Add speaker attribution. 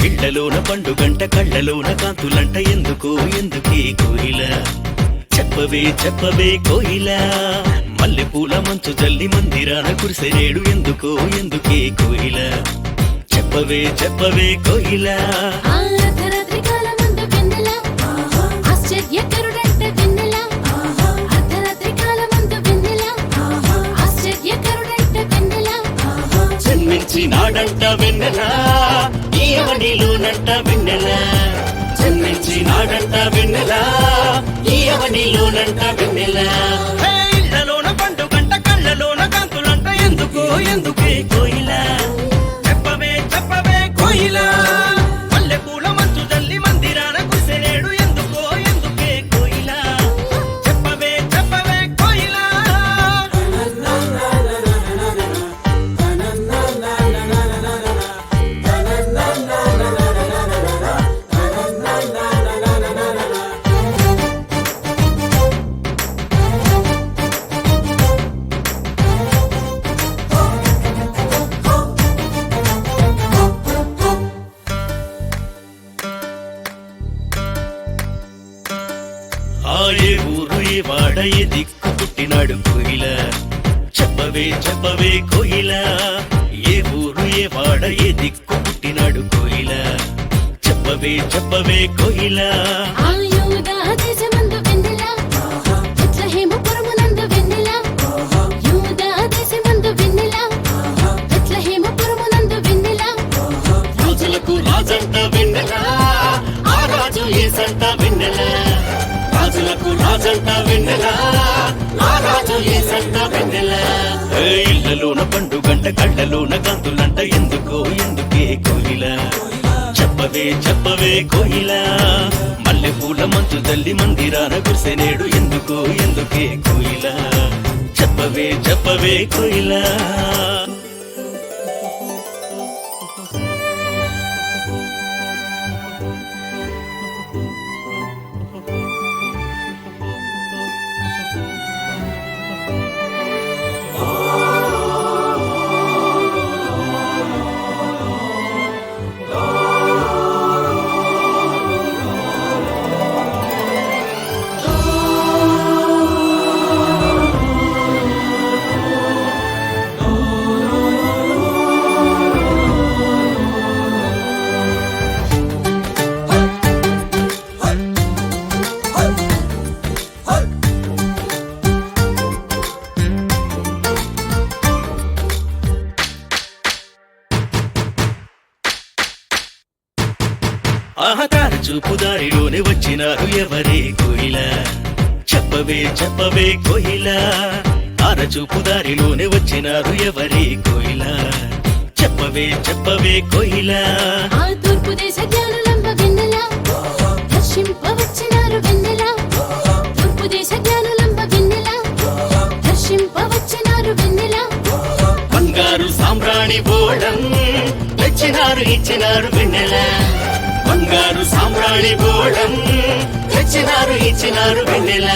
Speaker 1: ఇళ్లలోన పండుగంట కళ్ళలోన కాంతులంట ఎందుకో ఎందుకే కోయిల చెప్పవే చెప్పవే కోయిల మల్లెపూల మంచు జల్లి మందిరాన కురిసెరేడు ఎందుకో ఎందుకే కోయిల చెప్పవే చెప్పవే కోయిల జన్మించి నాడంట వెన్నెల ఈయవనిలోనంట వెన్నెల జన్మించి నాడంట వెన్నెల ఈయవనిలోనంట వెన్నెల ఇళ్లలోన పండుగంట కళ్ళలోన కాంతులంట ఎందుకో ఎందుకే కోయిల చెప్పవే చెప్పవే కోయిల మల్లెపూల మంచు జల్లి మందిరాన కురిసెరేడు ఎందుకో ఎందుకే కోయిల చెప్పవే చెప్పవే కోయిల ఏ ఊరు ఏ వాడ ఏ దిక్కు పుట్టినాడు కోయిల చెప్పవే చెప్పవే కోయిల ఏ ఊరు ఏ వాడ ఏ దిక్కు పుట్టినాడు కోయిల చెప్పవే చెప్పవే కోయిల రాజులకు రాజంట వెన్నెల ఆ రాజు ఏసంట వెన్నెల రాజులకు రాజంట వెన్నెల ఆ రాజు ఏసంట వెన్నెల ఇళ్లలోన పండుగంట కళ్ళలోన కాంతులంట ఎందుకో ఎందుకే కోయిల చెప్పవే చెప్పవే కోయిల మల్లెపూల మంచు తల్లి మందిరాన కురిసెనేడు ఎందుకో ఎందుకే కోయిల చెప్పవే చెప్పవే కోయిల ఆహతార చూపు దారిలోనే వచ్చినారు ఎవరే కోయిల చెప్పవే చెప్పవే కోయిల ఆర చూపు దారిలోనే వచ్చినారు ఎవరే కోయిల చెప్పవే చెప్పవే కోయిల
Speaker 2: తూర్పు దేశ జ్ఞానులంబ వెన్నెల దర్శింపవచ్చినారు వెన్నెల తూర్పు దేశ జ్ఞానులంబ వెన్నెల దర్శింపవచ్చినారు వెన్నెల
Speaker 1: బంగారు సామ్రాణి బోళం తెచ్చినారు ఇచ్చినారు వెన్నెల బంగారు సామ్రాణి బోళం తెచ్చినారు ఇచ్చినారు వెన్నెల